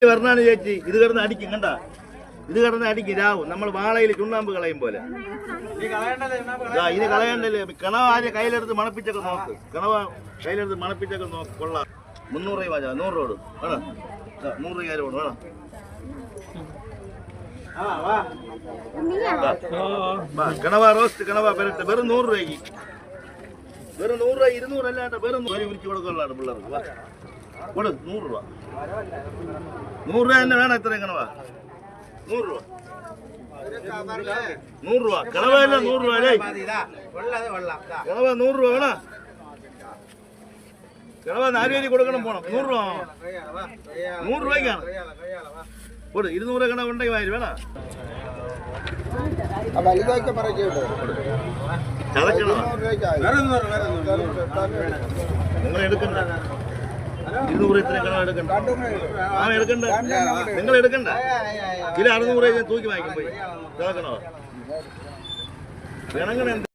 വരണാണ് ചേച്ചി. ഇത് കിടന്ന് അടിക്കും കണ്ട, ഇത് കിടന്ന് അടിക്കും രാവും. നമ്മൾ വാളയിൽ ചുണ്ണാമ്പ് കളയും പോലെ. ഇത് കളയണ്ടല്ലേ. കിണവ ആദ്യം കയ്യിലെടുത്ത് മണപ്പിച്ചൊക്കെ നോക്ക്. കിണവ കയ്യിലെടുത്ത് മണപ്പിച്ചൊക്കെ നോക്ക്. കൊള്ളാം. 300 രൂപ 100 രൂപ വേണം. 100 രൂപ വേണം. കിണവ റോസ്റ്റ് കിണവ പെരട്ട് വെറും 100 രൂപയ്ക്ക്. വെറും 100 രൂപ 200 അല്ലാണ്ട് വെറും വിരിച്ചു കൊടുക്കാനുള്ളതാണ് പിള്ളേർക്ക്. കൊടു 100 രൂപ. 100 രൂപ തന്നെ വേണം. എത്രയും കിണവ 100 രൂപ. 100 രൂപ കിണവ അല്ല 100 രൂപ അല്ലേ. കിണവ 100 രൂപ വേണം. കിണവ 4 പേര് കൊടുക്കണം പോണം. 100 രൂപ 100 രൂപയ്ക്കാണ്. കൊടു 200 കിണവ ഉണ്ടെങ്കിൽ വാരി വേണം. നിങ്ങൾ എടുക്കണ്ട. 200 ഇത്രയും കിണവ എടുക്കണ്ട. എടുക്കണ്ട. നിങ്ങൾ എടുക്കണ്ട. കിലോ 600 തൂക്കി വാങ്ങിക്കും പോയി. കിണവ വേണമെങ്കിൽ